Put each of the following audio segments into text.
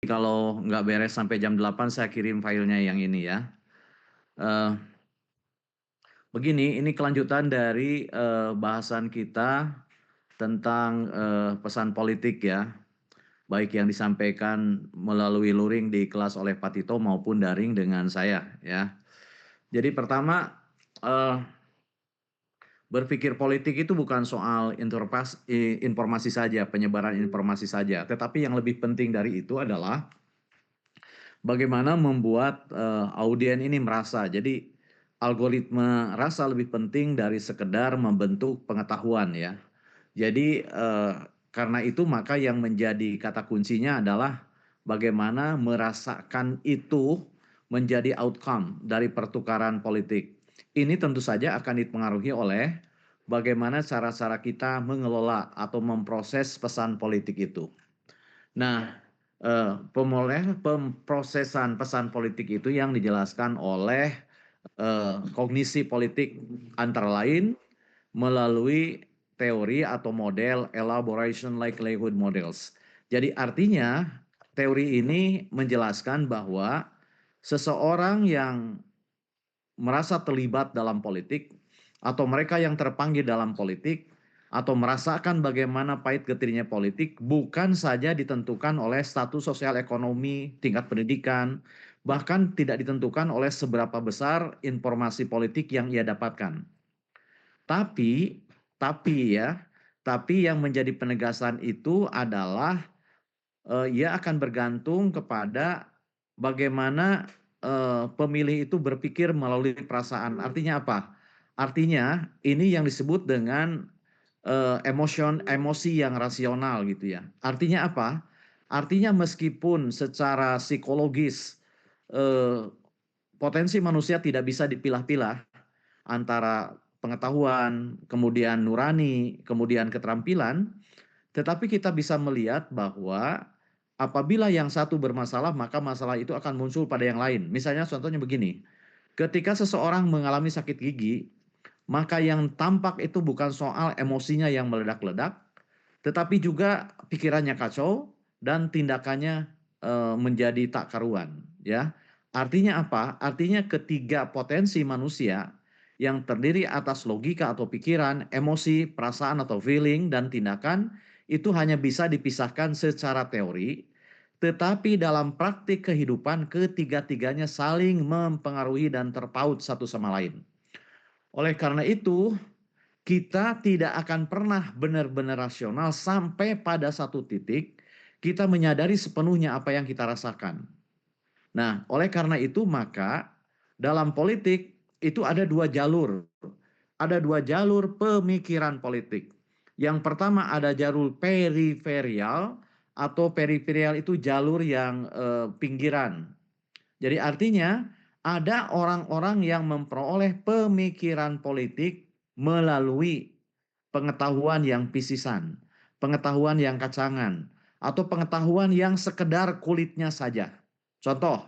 Kalau nggak beres sampai jam 8 saya kirim filenya yang ini ya. Eh, Begini, ini kelanjutan dari bahasan kita tentang pesan politik ya, baik yang disampaikan melalui luring di kelas oleh Pak Tito maupun daring dengan saya ya. Jadi pertama, eh, berpikir politik itu bukan soal informasi saja, penyebaran informasi saja, tetapi yang lebih penting dari itu adalah bagaimana membuat audien ini merasa. Jadi algoritma rasa lebih penting dari sekedar membentuk pengetahuan ya. Jadi karena itu maka yang menjadi kata kuncinya adalah bagaimana merasakan itu menjadi outcome dari pertukaran politik. Ini tentu saja akan dipengaruhi oleh bagaimana cara-cara kita mengelola atau memproses pesan politik itu. Nah, pemrosesan pesan politik itu yang dijelaskan oleh kognisi politik antara lain melalui teori atau model elaboration likelihood models. Jadi artinya teori ini menjelaskan bahwa seseorang yang merasa terlibat dalam politik atau mereka yang terpanggil dalam politik atau merasakan bagaimana pahit getirnya politik bukan saja ditentukan oleh status sosial ekonomi, tingkat pendidikan, bahkan tidak ditentukan oleh seberapa besar informasi politik yang ia dapatkan. Tapi, tapi yang menjadi penegasan itu adalah ia akan bergantung kepada bagaimana pemilih itu berpikir melalui perasaan. Artinya apa? Artinya ini yang disebut dengan emosi yang rasional gitu ya. Artinya apa? Artinya meskipun secara psikologis eh, potensi manusia tidak bisa dipilah-pilah antara pengetahuan, kemudian nurani, kemudian keterampilan, tetapi kita bisa melihat bahwa apabila yang satu bermasalah, maka masalah itu akan muncul pada yang lain. Misalnya contohnya begini, ketika seseorang mengalami sakit gigi, maka yang tampak itu bukan soal emosinya yang meledak-ledak, tetapi juga pikirannya kacau dan tindakannya menjadi tak karuan. Ya, artinya apa? Artinya ketiga potensi manusia yang terdiri atas logika atau pikiran, emosi, perasaan atau feeling, dan tindakan itu hanya bisa dipisahkan secara teori, tetapi dalam praktik kehidupan ketiga-tiganya saling mempengaruhi dan terpaut satu sama lain. Oleh karena itu, kita tidak akan pernah benar-benar rasional sampai pada satu titik kita menyadari sepenuhnya apa yang kita rasakan. Nah, oleh karena itu maka dalam politik itu ada dua jalur. Ada dua jalur pemikiran politik. Yang pertama ada jalur periferial atau periferial itu jalur yang pinggiran. Jadi artinya ada orang-orang yang memperoleh pemikiran politik melalui pengetahuan yang pisisan, pengetahuan yang kacangan, atau pengetahuan yang sekedar kulitnya saja. Contoh,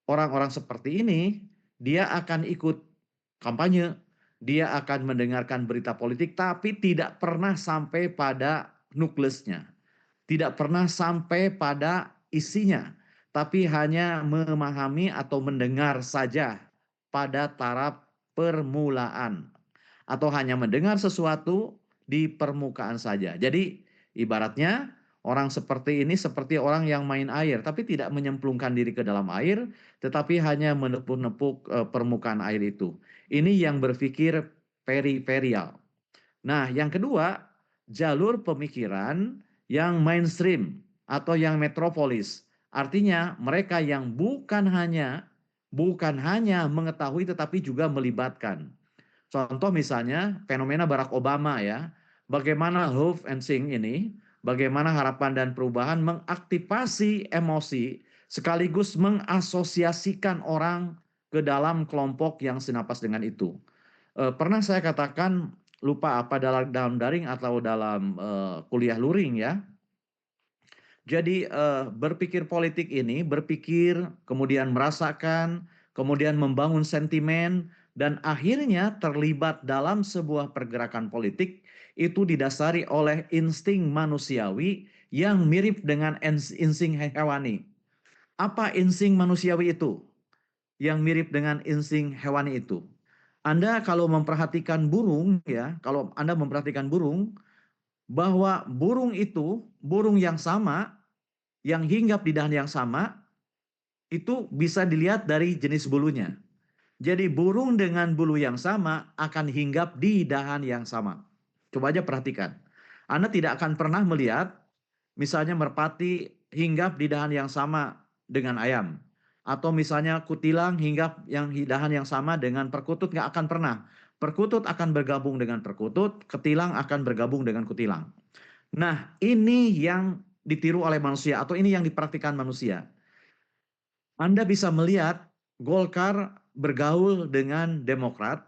orang-orang seperti ini, dia akan ikut kampanye, dia akan mendengarkan berita politik, tapi tidak pernah sampai pada nukleusnya, tidak pernah sampai pada isinya, tapi hanya memahami atau mendengar saja pada taraf permulaan, atau hanya mendengar sesuatu di permukaan saja. Jadi ibaratnya orang seperti ini seperti orang yang main air tapi tidak menyemplungkan diri ke dalam air, tetapi hanya menepuk-nepuk permukaan air itu. Ini yang berpikir periferial. Nah, yang kedua, jalur pemikiran yang mainstream atau yang metropolis. Artinya mereka yang bukan hanya mengetahui tetapi juga melibatkan. Contoh misalnya fenomena Barack Obama ya. Bagaimana Hope and Sing ini, bagaimana harapan dan perubahan mengaktifasi emosi sekaligus mengasosiasikan orang ke dalam kelompok yang senapas dengan itu. Pernah saya katakan, lupa apa dalam daring atau dalam kuliah luring ya. Jadi berpikir politik ini, berpikir, kemudian merasakan, kemudian membangun sentimen, dan akhirnya terlibat dalam sebuah pergerakan politik itu didasari oleh insting manusiawi yang mirip dengan insting hewani. Apa insting manusiawi itu? Yang mirip dengan insting hewani itu. Anda kalau memperhatikan burung ya, kalau Anda memperhatikan burung, bahwa burung itu, burung yang sama, yang hinggap di dahan yang sama, itu bisa dilihat dari jenis bulunya. Jadi burung dengan bulu yang sama akan hinggap di dahan yang sama. Coba aja perhatikan. Anda tidak akan pernah melihat misalnya merpati hinggap di dahan yang sama dengan ayam. Atau misalnya kutilang hinggap yang dahan yang sama dengan perkutut, nggak akan pernah. Perkutut akan bergabung dengan perkutut, ketilang akan bergabung dengan kutilang. Nah, ini yang ditiru oleh manusia atau ini yang dipraktikkan manusia. Anda bisa melihat Golkar bergaul dengan Demokrat,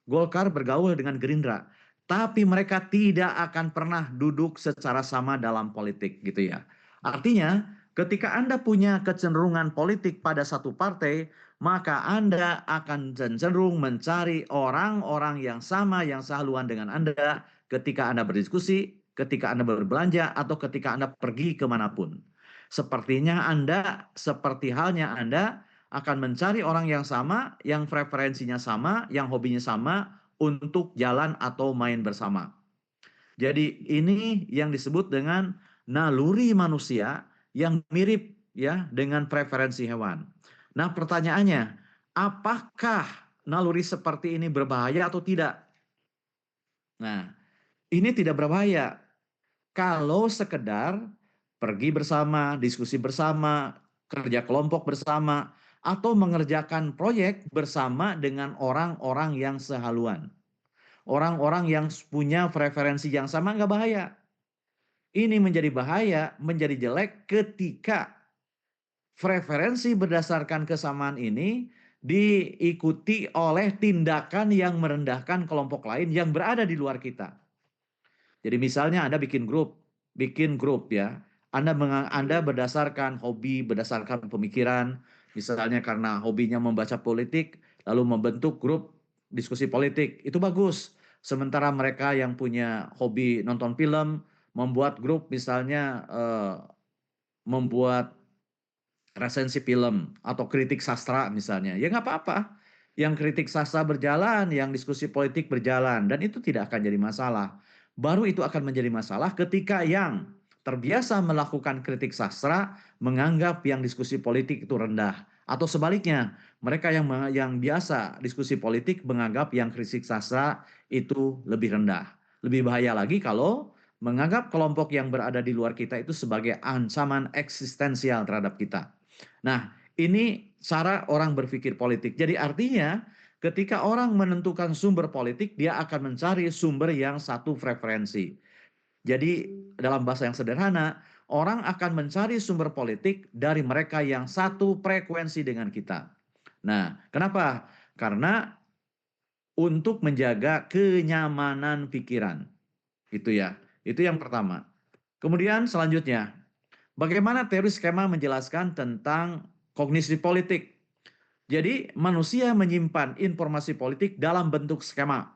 Golkar bergaul dengan Gerindra, tapi mereka tidak akan pernah duduk secara sama dalam politik gitu ya. Artinya, ketika Anda punya kecenderungan politik pada satu partai, maka Anda akan cenderung mencari orang-orang yang sama, yang sehaluan dengan Anda ketika Anda berdiskusi, ketika Anda berbelanja, atau ketika Anda pergi kemanapun. Sepertinya Anda, seperti halnya Anda, akan mencari orang yang sama, yang preferensinya sama, yang hobinya sama, untuk jalan atau main bersama. Jadi ini yang disebut dengan naluri manusia yang mirip ya dengan preferensi hewan. Nah, pertanyaannya, apakah naluri seperti ini berbahaya atau tidak? Nah, ini tidak berbahaya kalau sekedar pergi bersama, diskusi bersama, kerja kelompok bersama, atau mengerjakan proyek bersama dengan orang-orang yang sehaluan. Orang-orang yang punya preferensi yang sama nggak bahaya. Ini menjadi bahaya, menjadi jelek ketika preferensi berdasarkan kesamaan ini diikuti oleh tindakan yang merendahkan kelompok lain yang berada di luar kita. Jadi misalnya Anda bikin grup ya. Anda berdasarkan hobi, berdasarkan pemikiran, misalnya karena hobinya membaca politik, lalu membentuk grup diskusi politik, itu bagus. Sementara mereka yang punya hobi nonton film, membuat grup misalnya membuat resensi film atau kritik sastra misalnya, ya nggak apa-apa. Yang kritik sastra berjalan, yang diskusi politik berjalan, dan itu tidak akan jadi masalah. Baru itu akan menjadi masalah ketika yang terbiasa melakukan kritik sastra menganggap yang diskusi politik itu rendah. Atau sebaliknya, mereka yang biasa diskusi politik menganggap yang kritik sastra itu lebih rendah. Lebih bahaya lagi kalau menganggap kelompok yang berada di luar kita itu sebagai ancaman eksistensial terhadap kita. Nah, ini cara orang berpikir politik. Jadi artinya ketika orang menentukan sumber politik, dia akan mencari sumber yang satu frekuensi. Jadi dalam bahasa yang sederhana, orang akan mencari sumber politik dari mereka yang satu frekuensi dengan kita. Nah, kenapa? Karena untuk menjaga kenyamanan pikiran. Itu ya. Itu yang pertama. Kemudian selanjutnya, bagaimana teori skema menjelaskan tentang kognisi politik? Jadi manusia menyimpan informasi politik dalam bentuk skema.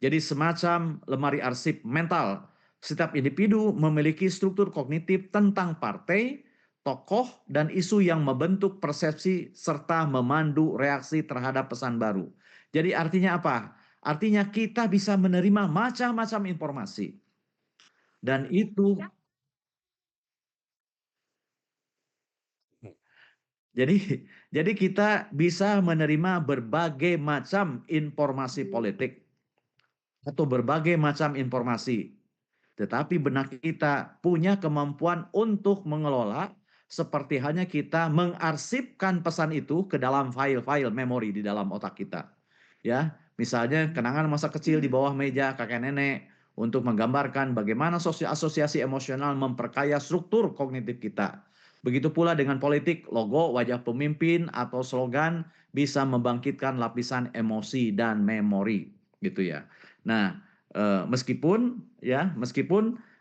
Jadi semacam lemari arsip mental. Setiap individu memiliki struktur kognitif tentang partai, tokoh, dan isu yang membentuk persepsi serta memandu reaksi terhadap pesan baru. Jadi artinya apa? Artinya kita bisa menerima macam-macam informasi. Dan itu Jadi jadi kita bisa menerima berbagai macam informasi politik atau berbagai macam informasi. Tetapi benak kita punya kemampuan untuk mengelola seperti hanya kita mengarsipkan pesan itu ke dalam file-file memori di dalam otak kita. Ya, misalnya kenangan masa kecil di bawah meja kakek nenek untuk menggambarkan bagaimana asosiasi emosional memperkaya struktur kognitif kita. Begitu pula dengan politik, logo, wajah pemimpin atau slogan bisa membangkitkan lapisan emosi dan memori gitu ya. Nah, meskipun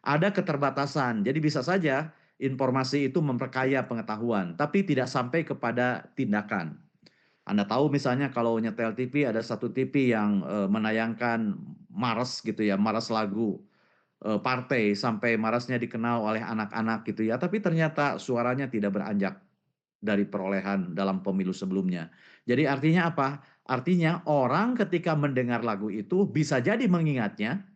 ada keterbatasan. Jadi bisa saja informasi itu memperkaya pengetahuan, tapi tidak sampai kepada tindakan. Anda tahu misalnya kalau nyetel TV ada satu TV yang menayangkan Mars gitu ya, Mars lagu. partai sampai Marasnya dikenal oleh anak-anak gitu ya, tapi ternyata suaranya tidak beranjak dari perolehan dalam pemilu sebelumnya. Jadi artinya apa? Artinya orang ketika mendengar lagu itu bisa jadi mengingatnya,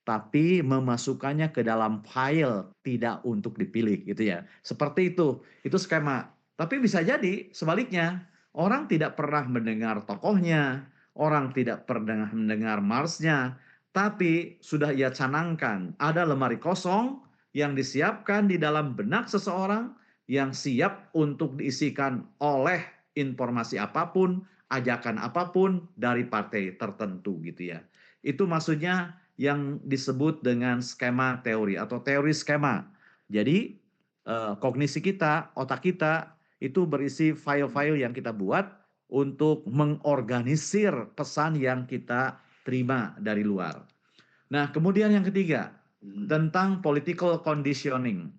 tapi memasukkannya ke dalam file tidak untuk dipilih gitu ya. Seperti itu skema. Tapi bisa jadi sebaliknya, orang tidak pernah mendengar tokohnya, orang tidak pernah mendengar Marsnya, tapi sudah ia canangkan ada lemari kosong yang disiapkan di dalam benak seseorang yang siap untuk diisikan oleh informasi apapun, ajakan apapun dari partai tertentu gitu ya. Itu maksudnya yang disebut dengan skema teori atau teori skema. Jadi kognisi kita, otak kita itu berisi file-file yang kita buat untuk mengorganisir pesan yang kita terima dari luar. Nah, kemudian yang ketiga, tentang political conditioning.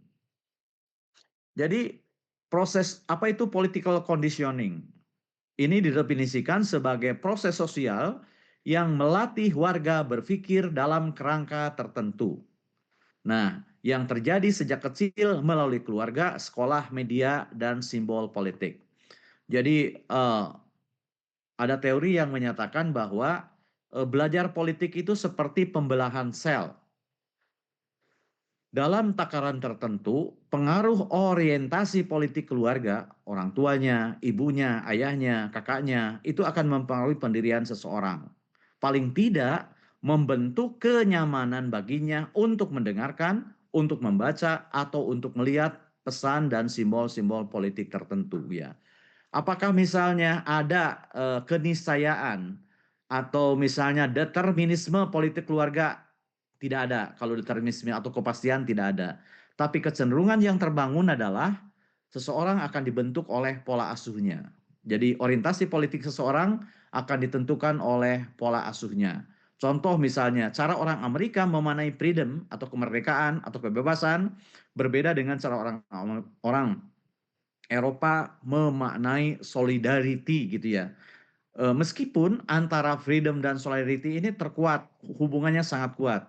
Jadi proses apa itu political conditioning? Ini didefinisikan sebagai proses sosial yang melatih warga berpikir dalam kerangka tertentu. Nah, yang terjadi sejak kecil melalui keluarga, sekolah, media, dan simbol politik. Jadi ada teori yang menyatakan bahwa belajar politik itu seperti pembelahan sel. Dalam takaran tertentu, pengaruh orientasi politik keluarga, orang tuanya, ibunya, ayahnya, kakaknya, itu akan mempengaruhi pendirian seseorang. Paling tidak, membentuk kenyamanan baginya untuk mendengarkan, untuk membaca, atau untuk melihat pesan dan simbol-simbol politik tertentu. Ya. Apakah misalnya ada keniscayaan atau misalnya determinisme politik keluarga? Tidak ada. Kalau determinisme atau kepastian tidak ada. Tapi kecenderungan yang terbangun adalah seseorang akan dibentuk oleh pola asuhnya. Jadi orientasi politik seseorang akan ditentukan oleh pola asuhnya. Contoh misalnya, cara orang Amerika memaknai freedom atau kemerdekaan atau kebebasan berbeda dengan cara orang Eropa memaknai solidarity gitu ya. Meskipun antara freedom dan solidarity ini terkuat, hubungannya sangat kuat.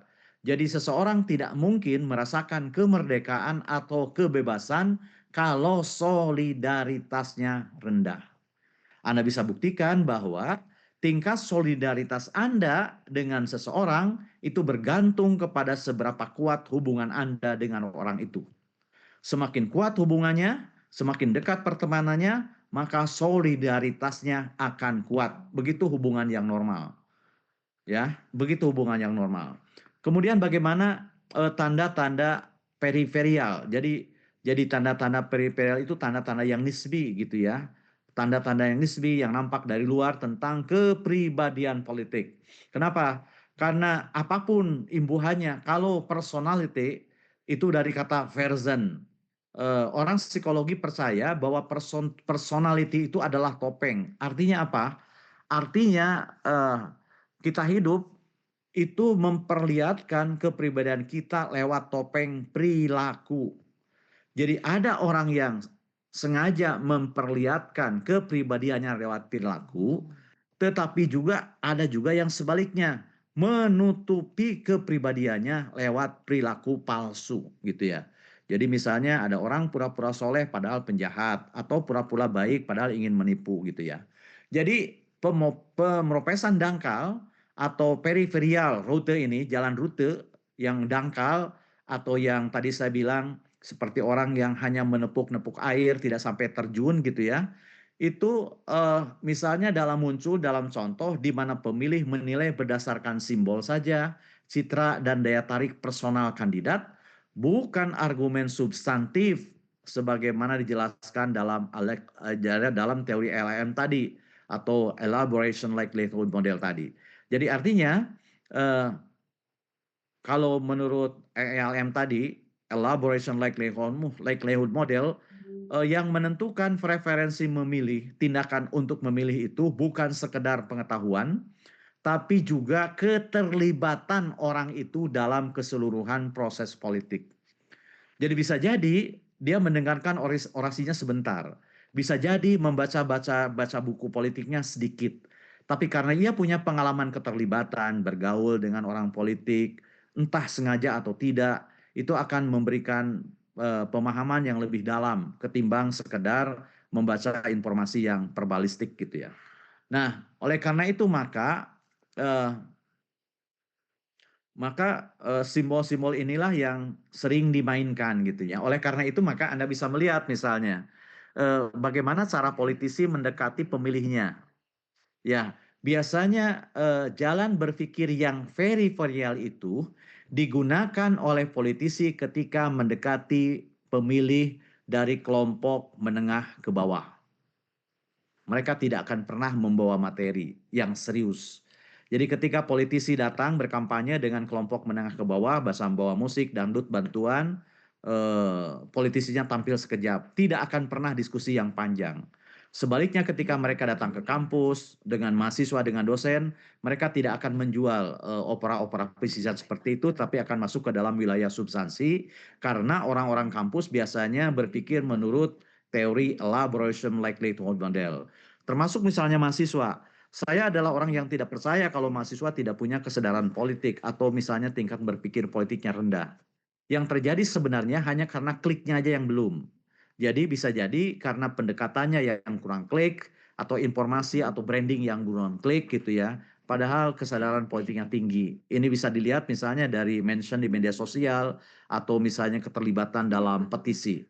Jadi seseorang tidak mungkin merasakan kemerdekaan atau kebebasan kalau solidaritasnya rendah. Anda bisa buktikan bahwa tingkat solidaritas Anda dengan seseorang itu bergantung kepada seberapa kuat hubungan Anda dengan orang itu. Semakin kuat hubungannya, semakin dekat pertemanannya, maka solidaritasnya akan kuat. Begitu hubungan yang normal. Ya, begitu hubungan yang normal. Kemudian bagaimana tanda-tanda periferial. Jadi tanda-tanda periferial itu tanda-tanda yang nisbi gitu ya. Tanda-tanda yang nisbi yang nampak dari luar tentang kepribadian politik. Kenapa? Karena apapun imbuhannya, kalau personality itu dari kata version. Orang psikologi percaya bahwa personality itu adalah topeng. Artinya apa? Artinya kita hidup itu memperlihatkan kepribadian kita lewat topeng perilaku. Jadi ada orang yang sengaja memperlihatkan kepribadiannya lewat perilaku, tetapi juga ada juga yang sebaliknya, menutupi kepribadiannya lewat perilaku palsu gitu ya. Jadi misalnya ada orang pura-pura soleh padahal penjahat, atau pura-pura baik padahal ingin menipu gitu ya. Jadi pemeropesan dangkal atau periferial rute ini, jalan rute yang dangkal atau yang tadi saya bilang seperti orang yang hanya menepuk-nepuk air tidak sampai terjun gitu ya. Itu misalnya muncul dalam contoh di mana pemilih menilai berdasarkan simbol saja, citra dan daya tarik personal kandidat, bukan argumen substantif sebagaimana dijelaskan dalam teori LLM tadi atau elaboration likelihood model tadi. Jadi artinya kalau menurut ELM tadi, elaboration likelihood model, yang menentukan preferensi memilih, tindakan untuk memilih itu bukan sekedar pengetahuan, tapi juga keterlibatan orang itu dalam keseluruhan proses politik. Jadi bisa jadi dia mendengarkan orasinya sebentar. Bisa jadi baca buku politiknya sedikit. Tapi karena ia punya pengalaman keterlibatan, bergaul dengan orang politik, entah sengaja atau tidak, itu akan memberikan pemahaman yang lebih dalam ketimbang sekedar membaca informasi yang verbalistik gitu ya. Nah, oleh karena itu eh, simbol-simbol inilah yang sering dimainkan gitu ya. Oleh karena itu maka Anda bisa melihat misalnya bagaimana cara politisi mendekati pemilihnya. Ya, biasanya jalan berpikir yang peripheral itu digunakan oleh politisi ketika mendekati pemilih dari kelompok menengah ke bawah. Mereka tidak akan pernah membawa materi yang serius. Jadi ketika politisi datang berkampanye dengan kelompok menengah ke bawah, bahasa membawa musik, dangdut, bantuan, politisinya tampil sekejap. Tidak akan pernah diskusi yang panjang. Sebaliknya ketika mereka datang ke kampus dengan mahasiswa, dengan dosen, mereka tidak akan menjual opera-opera pesisat seperti itu, tapi akan masuk ke dalam wilayah substansi, karena orang-orang kampus biasanya berpikir menurut teori elaboration likelihood model. Termasuk misalnya mahasiswa. Saya adalah orang yang tidak percaya kalau mahasiswa tidak punya kesadaran politik atau misalnya tingkat berpikir politiknya rendah. Yang terjadi sebenarnya hanya karena kliknya aja yang belum. Jadi bisa jadi karena pendekatannya yang kurang klik atau informasi atau branding yang kurang klik gitu ya. Padahal kesadaran politiknya tinggi. Ini bisa dilihat misalnya dari mention di media sosial atau misalnya keterlibatan dalam petisi.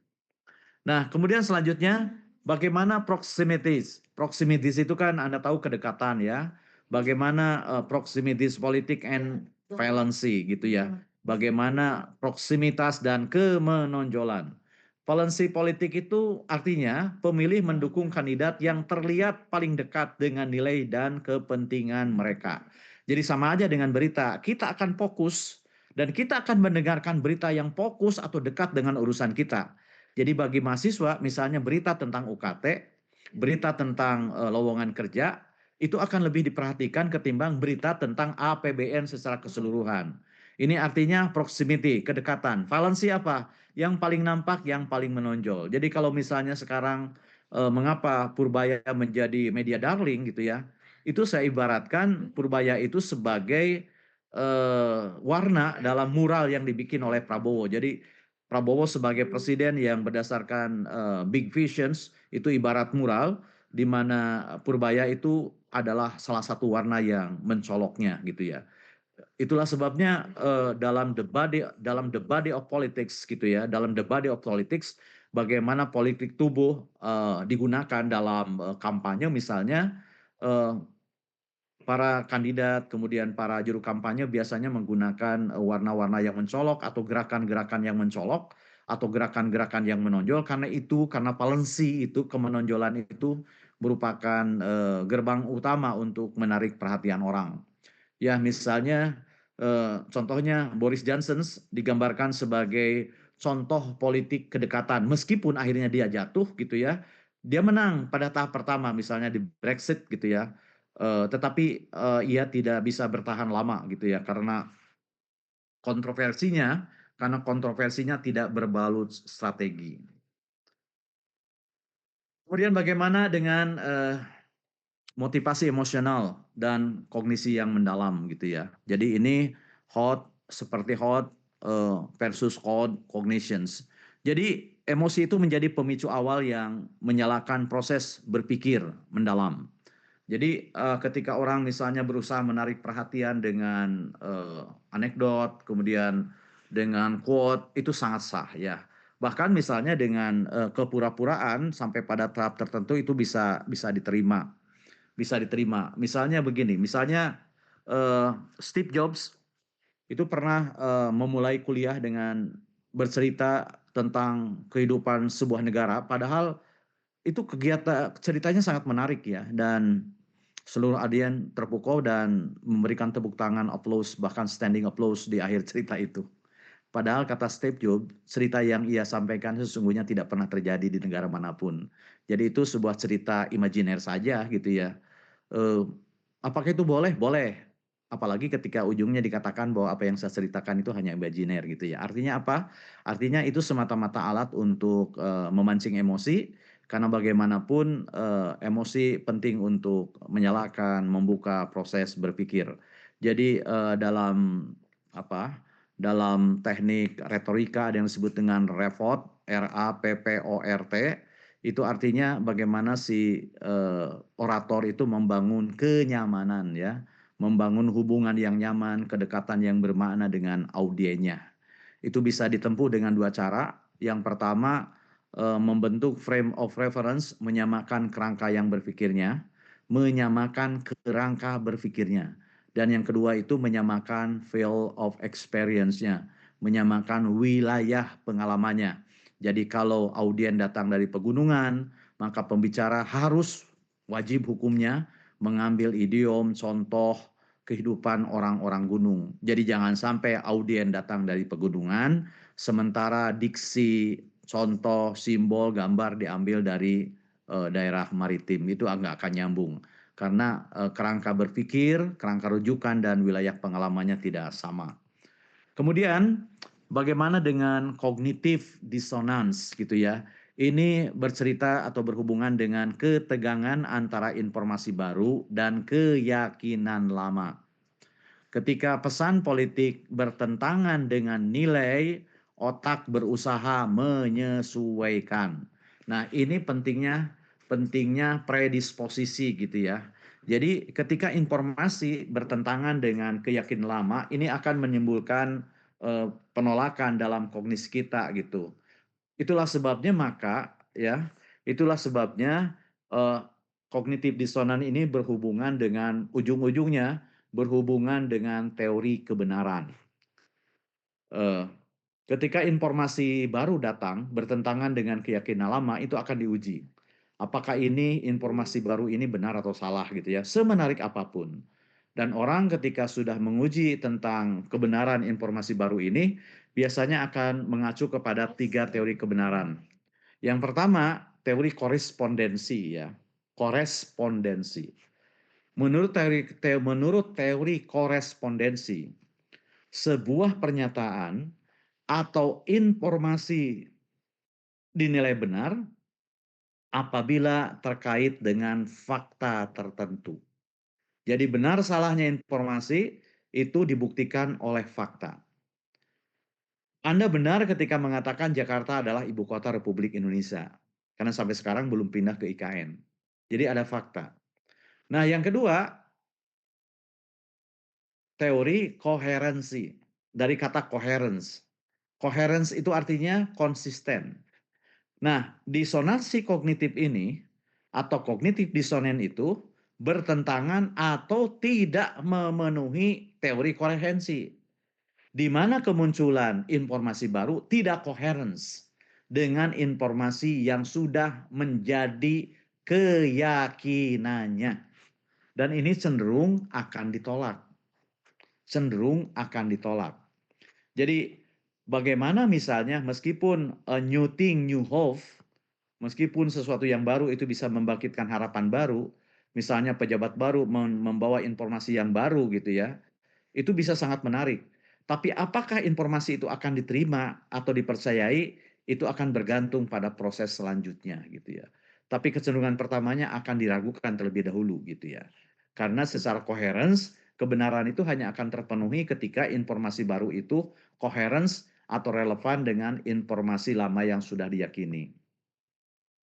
Nah, kemudian selanjutnya bagaimana proximities? Proximities itu kan Anda tahu kedekatan ya. Bagaimana proximities politik and valency gitu ya. Bagaimana proximitas dan kemenonjolan. Valensi politik itu artinya pemilih mendukung kandidat yang terlihat paling dekat dengan nilai dan kepentingan mereka. Jadi sama aja dengan berita, kita akan fokus dan kita akan mendengarkan berita yang fokus atau dekat dengan urusan kita. Jadi bagi mahasiswa, misalnya berita tentang UKT, berita tentang lowongan kerja, itu akan lebih diperhatikan ketimbang berita tentang APBN secara keseluruhan. Ini artinya proximity, kedekatan. Valensi apa? Yang paling nampak, yang paling menonjol. Jadi kalau misalnya sekarang mengapa Purbaya menjadi media darling gitu ya, itu saya ibaratkan Purbaya itu sebagai warna dalam mural yang dibikin oleh Prabowo. Jadi Prabowo sebagai presiden yang berdasarkan big visions itu ibarat mural di mana Purbaya itu adalah salah satu warna yang mencoloknya gitu ya. Itulah sebabnya dalam the body of politics gitu ya, dalam the body of politics bagaimana politik tubuh digunakan dalam kampanye misalnya uh, para kandidat, kemudian para juru kampanye biasanya menggunakan warna-warna yang mencolok atau gerakan-gerakan yang mencolok atau gerakan-gerakan yang menonjol karena valensi itu kemenonjolan itu merupakan gerbang utama untuk menarik perhatian orang. Ya, misalnya contohnya Boris Johnson digambarkan sebagai contoh politik kedekatan meskipun akhirnya dia jatuh gitu ya. Dia menang pada tahap pertama misalnya di Brexit gitu ya. Tetapi ia tidak bisa bertahan lama gitu ya kontroversinya karena kontroversinya tidak berbalut strategi. Kemudian bagaimana dengan motivasi emosional dan kognisi yang mendalam gitu ya. Jadi ini seperti hot versus cold cognitions. Jadi emosi itu menjadi pemicu awal yang menyalakan proses berpikir mendalam. Jadi ketika orang misalnya berusaha menarik perhatian dengan anekdot, kemudian dengan quote itu sangat sah ya. Bahkan misalnya dengan kepura-puraan sampai pada tahap tertentu itu bisa diterima, bisa diterima. Misalnya begini, misalnya Steve Jobs itu pernah memulai kuliah dengan bercerita tentang kehidupan sebuah negara, padahal itu kegiatan ceritanya sangat menarik ya, dan seluruh audiens terpukau dan memberikan tepuk tangan, applause, bahkan standing applause di akhir cerita itu. Padahal kata Steve Jobs, cerita yang ia sampaikan sesungguhnya tidak pernah terjadi di negara manapun. Jadi itu sebuah cerita imajiner saja gitu ya. Eh, apakah itu boleh? Boleh. Apalagi ketika ujungnya dikatakan bahwa apa yang saya ceritakan itu hanya imajiner gitu ya. Artinya apa? Artinya itu semata-mata alat untuk memancing emosi, karena bagaimanapun emosi penting untuk menyalakan, membuka proses berpikir. Jadi dalam apa? dalam teknik retorika ada yang disebut dengan RAPPORT, RAPPORT. Itu artinya bagaimana si orator itu membangun kenyamanan ya, membangun hubungan yang nyaman, kedekatan yang bermakna dengan audiennya. Itu bisa ditempuh dengan dua cara. Yang pertama, membentuk frame of reference, menyamakan kerangka yang berpikirnya, menyamakan kerangka berpikirnya. Dan yang kedua itu menyamakan field of experience-nya, menyamakan wilayah pengalamannya. Jadi kalau audien datang dari pegunungan, maka pembicara harus wajib hukumnya mengambil idiom, contoh, kehidupan orang-orang gunung. Jadi jangan sampai audien datang dari pegunungan, sementara diksi, contoh, simbol, gambar diambil dari daerah maritim. Itu nggak akan nyambung. Karena kerangka berpikir, kerangka rujukan, dan wilayah pengalamannya tidak sama. Kemudian bagaimana dengan cognitive dissonance gitu ya. Ini bercerita atau berhubungan dengan ketegangan antara informasi baru dan keyakinan lama. Ketika pesan politik bertentangan dengan nilai, otak berusaha menyesuaikan. Nah, ini pentingnya predisposisi gitu ya. Jadi ketika informasi bertentangan dengan keyakinan lama, ini akan menimbulkan penolakan dalam kognisi kita gitu. Itulah sebabnya itulah sebabnya kognitif disonan ini berhubungan dengan ujung-ujungnya berhubungan dengan teori kebenaran. Ketika informasi baru datang bertentangan dengan keyakinan lama, itu akan diuji. Apakah ini informasi baru ini benar atau salah gitu ya, semenarik apapun. Dan orang ketika sudah menguji tentang kebenaran informasi baru ini, biasanya akan mengacu kepada 3 teori kebenaran. Yang pertama, teori korespondensi ya. Korespondensi. Menurut teori korespondensi, sebuah pernyataan atau informasi dinilai benar apabila terkait dengan fakta tertentu. Jadi benar salahnya informasi itu dibuktikan oleh fakta. Anda benar ketika mengatakan Jakarta adalah ibu kota Republik Indonesia. Karena sampai sekarang belum pindah ke IKN. Jadi ada fakta. Nah, yang kedua, teori koherensi. Dari kata coherence. Coherence itu artinya konsisten. Nah, disonansi kognitif ini atau kognitif disonan itu bertentangan atau tidak memenuhi teori koherensi. Di mana kemunculan informasi baru tidak coherence dengan informasi yang sudah menjadi keyakinannya. Dan ini cenderung akan ditolak. Jadi bagaimana misalnya meskipun a new thing, new hope, meskipun sesuatu yang baru itu bisa membangkitkan harapan baru, misalnya pejabat baru membawa informasi yang baru gitu ya, itu bisa sangat menarik. Tapi apakah informasi itu akan diterima atau dipercayai, itu akan bergantung pada proses selanjutnya gitu ya. Tapi kecenderungan pertamanya akan diragukan terlebih dahulu gitu ya. Karena secara coherence, kebenaran itu hanya akan terpenuhi ketika informasi baru itu coherence atau relevan dengan informasi lama yang sudah diyakini.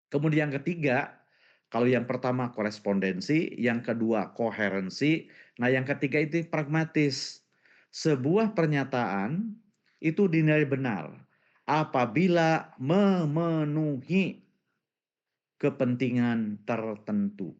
Kemudian yang ketiga, kalau yang pertama korespondensi, yang kedua koherensi, nah yang ketiga itu pragmatis. Sebuah pernyataan itu dinilai benar apabila memenuhi kepentingan tertentu.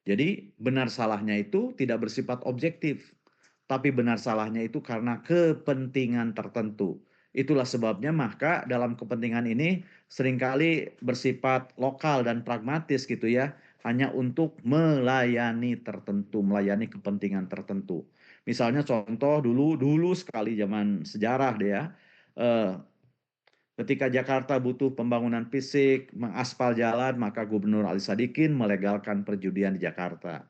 Jadi benar salahnya itu tidak bersifat objektif, tapi benar salahnya itu karena kepentingan tertentu. Itulah sebabnya maka dalam kepentingan ini seringkali bersifat lokal dan pragmatis gitu ya, hanya untuk melayani tertentu, melayani kepentingan tertentu. Misalnya contoh dulu sekali zaman sejarah deh ya, ketika Jakarta butuh pembangunan fisik, mengaspal jalan, maka Gubernur Ali Sadikin melegalkan perjudian di Jakarta.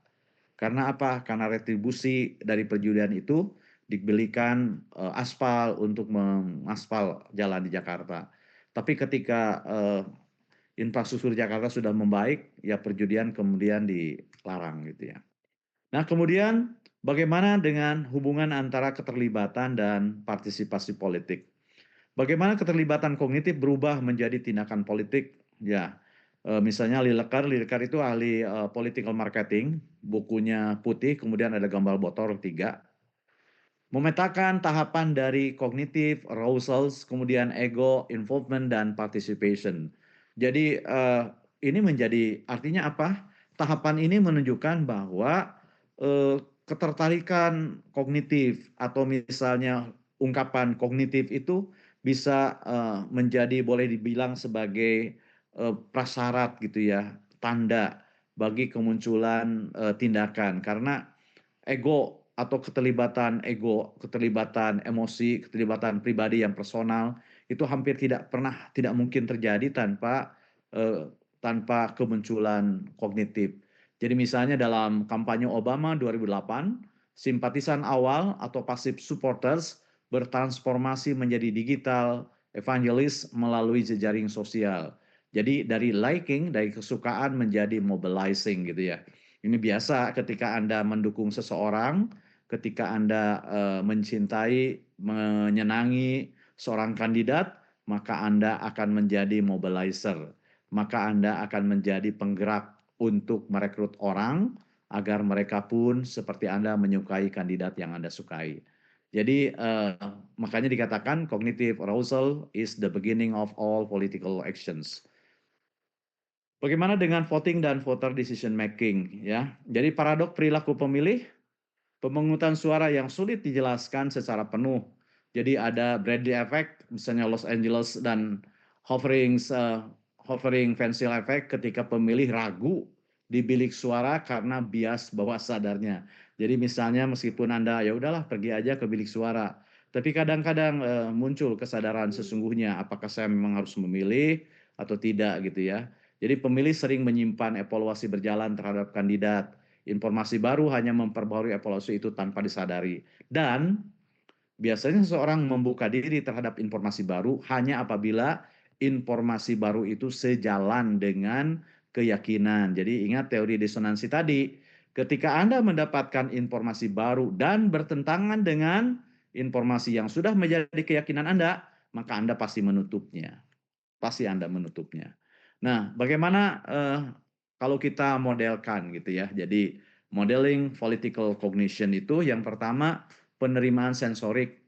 Karena apa? Karena retribusi dari perjudian itu dibelikan aspal untuk mengaspal jalan di Jakarta. Tapi ketika infrastruktur Jakarta sudah membaik, ya perjudian kemudian dilarang gitu ya. Nah, kemudian Bagaimana dengan hubungan antara keterlibatan dan partisipasi politik? Bagaimana keterlibatan kognitif berubah menjadi tindakan politik? Ya, misalnya Lilekar itu ahli political marketing, bukunya putih, kemudian ada gambar botol tiga. Memetakan tahapan dari kognitif, arousals, kemudian ego, involvement, dan participation. Jadi ini menjadi artinya apa? Tahapan ini menunjukkan bahwa ketertarikan kognitif atau misalnya ungkapan kognitif itu bisa menjadi boleh dibilang sebagai prasyarat gitu ya, tanda bagi kemunculan tindakan karena ego, keterlibatan emosi, keterlibatan pribadi yang personal itu hampir tidak mungkin terjadi tanpa kemunculan kognitif. Jadi misalnya dalam kampanye Obama 2008, simpatisan awal atau passive supporters bertransformasi menjadi digital evangelist melalui jejaring sosial. Jadi dari liking, dari kesukaan menjadi mobilizing gitu ya. Ini biasa ketika Anda mendukung seseorang, ketika Anda mencintai, menyenangi seorang kandidat, maka Anda akan menjadi mobilizer. Maka Anda akan menjadi penggerak untuk merekrut orang agar mereka pun seperti Anda menyukai kandidat yang Anda sukai. Jadi makanya dikatakan cognitive arousal is the beginning of all political actions. Bagaimana dengan voting dan voter decision making ya? Jadi paradok perilaku pemilih, pemungutan suara yang sulit dijelaskan secara penuh. Jadi ada Bradley effect, misalnya Los Angeles dan hovering hovering pencil effect ketika pemilih ragu di bilik suara karena bias bawah sadarnya. Jadi misalnya meskipun Anda ya udahlah pergi aja ke bilik suara, tapi kadang-kadang muncul kesadaran sesungguhnya apakah saya memang harus memilih atau tidak gitu ya. Jadi pemilih sering menyimpan evaluasi berjalan terhadap kandidat. Informasi baru hanya memperbarui evaluasi itu tanpa disadari. Dan biasanya seseorang membuka diri terhadap informasi baru hanya apabila informasi baru itu sejalan dengan keyakinan. Jadi ingat teori disonansi tadi, ketika Anda mendapatkan informasi baru dan bertentangan dengan informasi yang sudah menjadi keyakinan Anda, maka Anda pasti menutupnya. Pasti Anda menutupnya. Nah, bagaimana kalau kita modelkan gitu ya. Jadi modeling political cognition itu yang pertama penerimaan sensorik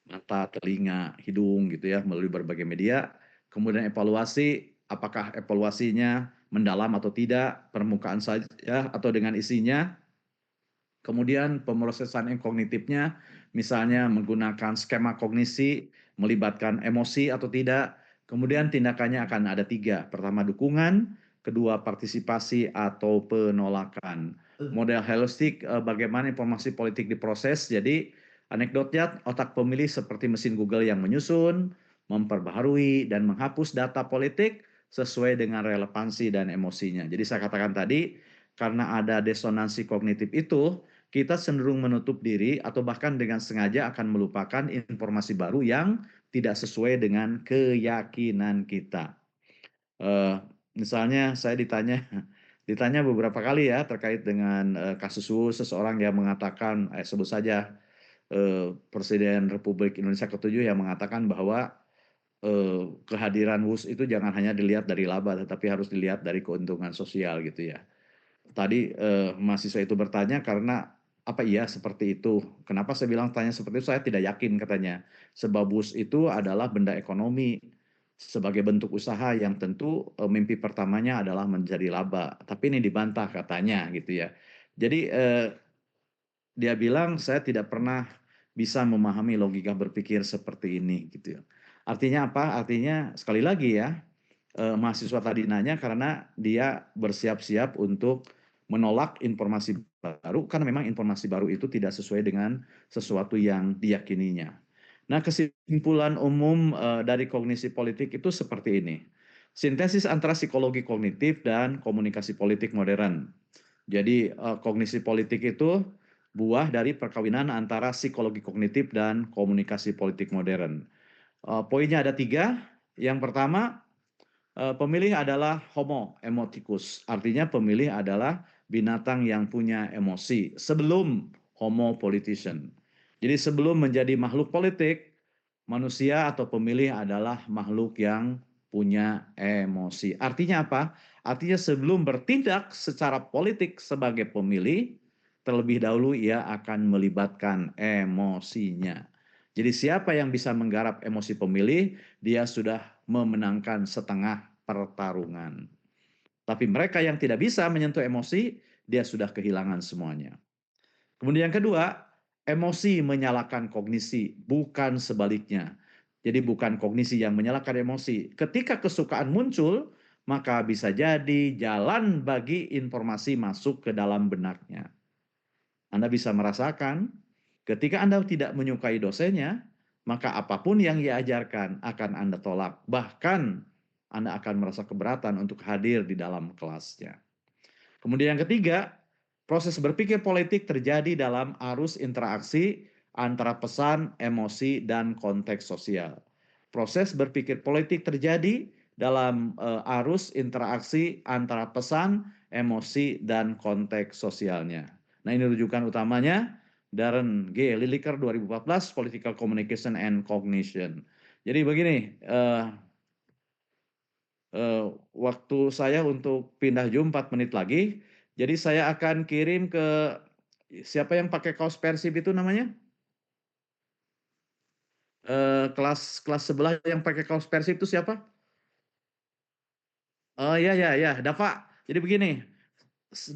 mata, telinga, hidung gitu ya melalui berbagai media. Kemudian evaluasi, apakah evaluasinya mendalam atau tidak, permukaan saja atau dengan isinya. Kemudian pemrosesan kognitifnya, misalnya menggunakan skema kognisi, melibatkan emosi atau tidak. Kemudian tindakannya akan ada tiga. Pertama dukungan, kedua partisipasi atau penolakan. Model holistik bagaimana informasi politik diproses. Jadi anekdotnya otak pemilih seperti mesin Google yang menyusun, memperbaharui, dan menghapus data politik sesuai dengan relevansi dan emosinya. Jadi saya katakan tadi, karena ada disonansi kognitif itu, kita cenderung menutup diri atau bahkan dengan sengaja akan melupakan informasi baru yang tidak sesuai dengan keyakinan kita. Misalnya saya ditanya beberapa kali ya terkait dengan kasus seseorang yang mengatakan, sebut saja Presiden Republik Indonesia ke-7 yang mengatakan bahwa kehadiran WUS itu jangan hanya dilihat dari laba, tetapi harus dilihat dari keuntungan sosial gitu ya. Tadi mahasiswa itu bertanya karena apa iya seperti itu? Kenapa saya bilang tanya seperti itu? Saya tidak yakin katanya. Sebab bus itu adalah benda ekonomi sebagai bentuk usaha yang tentu mimpi pertamanya adalah menjadi laba. Tapi ini dibantah katanya gitu ya. Jadi dia bilang saya tidak pernah bisa memahami logika berpikir seperti ini gitu ya. Artinya apa? Artinya sekali lagi ya, mahasiswa tadi nanya karena dia bersiap-siap untuk menolak informasi baru karena memang informasi baru itu tidak sesuai dengan sesuatu yang diyakininya. Nah, kesimpulan umum dari kognisi politik itu seperti ini. Sintesis antara psikologi kognitif dan komunikasi politik modern. Jadi kognisi politik itu buah dari perkawinan antara psikologi kognitif dan komunikasi politik modern. Poinnya ada tiga. Yang pertama, pemilih adalah homo emoticus, artinya pemilih adalah binatang yang punya emosi sebelum Homo politician. Jadi sebelum menjadi makhluk politik, manusia atau pemilih adalah makhluk yang punya emosi. Artinya apa? Artinya sebelum bertindak secara politik sebagai pemilih, terlebih dahulu ia akan melibatkan emosinya. Jadi siapa yang bisa menggarap emosi pemilih, dia sudah memenangkan setengah pertarungan. Tapi mereka yang tidak bisa menyentuh emosi, dia sudah kehilangan semuanya. Kemudian yang kedua, emosi menyalakan kognisi, bukan sebaliknya. Jadi bukan kognisi yang menyalakan emosi. Ketika kesukaan muncul, maka bisa jadi jalan bagi informasi masuk ke dalam benaknya. Anda bisa merasakan ketika Anda tidak menyukai dosennya, maka apapun yang ia ajarkan akan Anda tolak. Bahkan Anda akan merasa keberatan untuk hadir di dalam kelasnya. Kemudian yang ketiga, proses berpikir politik terjadi dalam arus interaksi antara pesan, emosi, dan konteks sosial. Proses berpikir politik terjadi dalam arus interaksi antara pesan, emosi, dan konteks sosialnya. Nah, ini rujukan utamanya Darren G. Lilliker 2014, Political Communication and Cognition. Jadi begini, waktu saya untuk pindah Zoom 4 menit lagi. Jadi saya akan kirim ke siapa yang pakai kaos Persib itu namanya? Kelas sebelah yang pakai kaos Persib itu siapa? Oh iya ya ya, Dava. Jadi begini,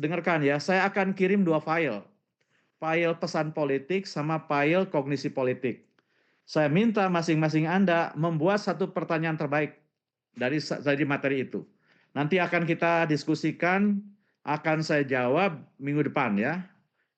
dengarkan ya, saya akan kirim 2 file. File pesan politik sama file kognisi politik. Saya minta masing-masing Anda membuat satu pertanyaan terbaik dari materi itu. Nanti akan kita diskusikan, akan saya jawab minggu depan ya.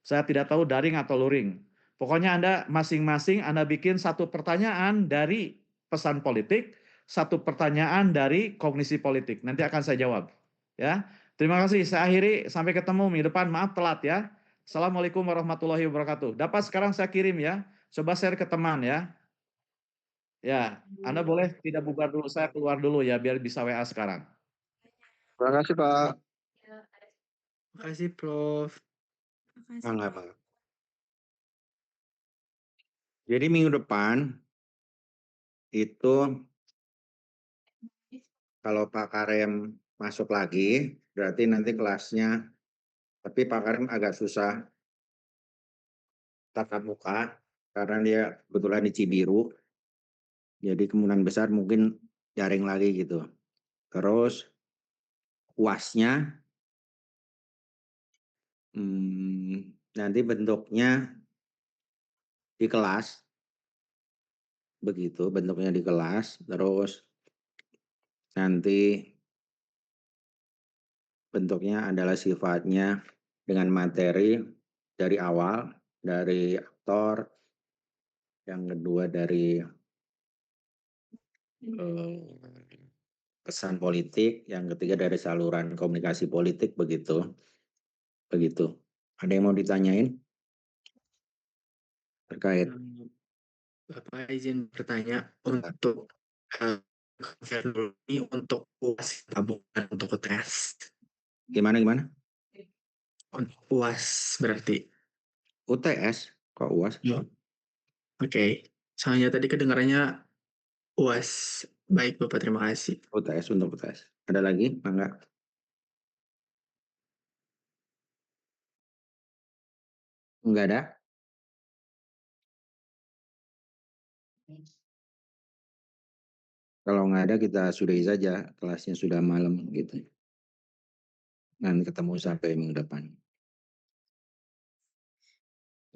Saya tidak tahu daring atau luring. Pokoknya Anda masing-masing Anda bikin satu pertanyaan dari pesan politik, satu pertanyaan dari kognisi politik. Nanti akan saya jawab. Ya. Terima kasih. Saya akhiri, sampai ketemu minggu depan. Maaf telat ya. Assalamualaikum warahmatullahi wabarakatuh. Dapat sekarang saya kirim ya. Coba share ke teman ya. Ya, Anda boleh tidak bubar dulu, saya keluar dulu ya biar bisa WA sekarang. Terima kasih, Pak. Terima kasih, Prof. Enggak, Pak. Jadi minggu depan itu kalau Pak Karem masuk lagi, berarti nanti kelasnya, tapi Pak Karem agak susah tatap muka karena dia kebetulan di Cibiru. Jadi kemungkinan besar mungkin daring lagi gitu. Terus UASnya nanti bentuknya di kelas, begitu bentuknya di kelas. Terus nanti bentuknya adalah sifatnya dengan materi dari awal, dari aktor, yang kedua dari pesan politik, yang ketiga dari saluran komunikasi politik, begitu. Begitu. Ada yang mau ditanyain terkait? Bapak izin bertanya untuk ini untuk UAS tabungan untuk UTS. Gimana? Untuk UAS berarti. UTS? Kok UAS? Oke. Soalnya tadi kedengarannya UAS. Baik Bapak, terima kasih. UTS untuk UTS. Ada lagi? Enggak? Enggak ada? Kalau nggak ada kita sudahi saja, kelasnya sudah malam gitu. Nanti ketemu sampai minggu depan.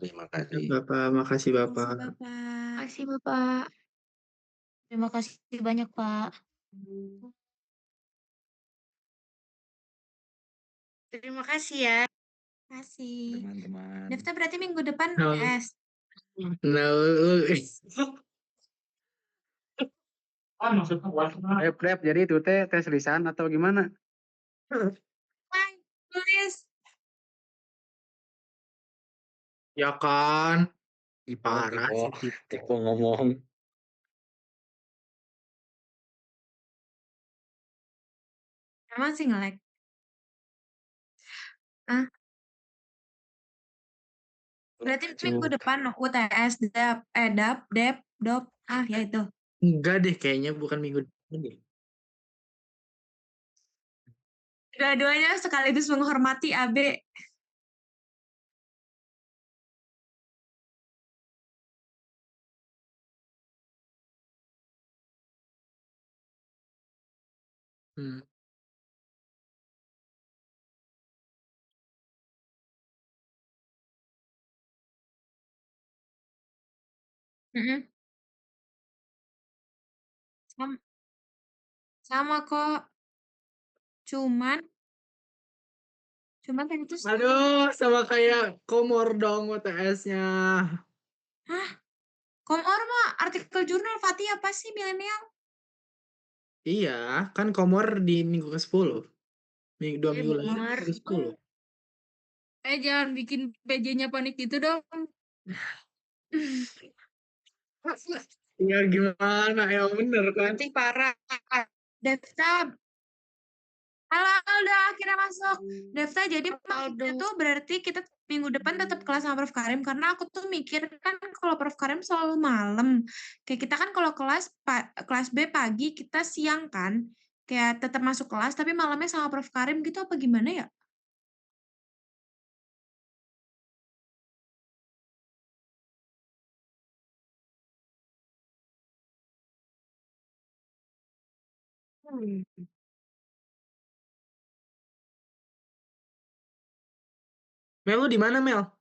Terima kasih. Bapak, makasih Bapak. Terima kasih Bapak. Terima kasih banyak Pak. Terima kasih ya. Terima kasih. Teman-teman. Daftar berarti minggu depan No. UTS. Prep, jadi itu tes lisan atau gimana? Bye, tulis. Ya kan? Parah Oh, sih. Tiko ngomong. Emang sih nge-lag. Ah, berarti minggu Coba. depan UTS, DAP, DOP, ya itu. Enggak deh, kayaknya bukan minggu depan deh. Dua-duanya sekaligus menghormati AB. Hmm. Mm-mm. Sama, sama kok. Cuman kan itu Aduh, sama kayak Komor dong UTS-nya. Komor mah artikel jurnal Fatih apa sih milenial? Iya, kan Komor di minggu ke-10. Dua minggu lagi kan Bener. minggu ke-10. Jangan bikin PJ-nya panik gitu dong. Ya gimana, ya bener kan? Nanti parah. Devta, udah akhirnya masuk. Devta, jadi maksudnya Aduh. tuh berarti kita minggu depan tetap kelas sama Prof. Karim karena aku tuh mikir kan kalau Prof. Karim selalu malam. Kayak kita kan kalau kelas B pagi, kita siang kan. Kayak tetap masuk kelas tapi malamnya sama Prof. Karim gitu apa gimana ya? Mel, lu di mana, Mel?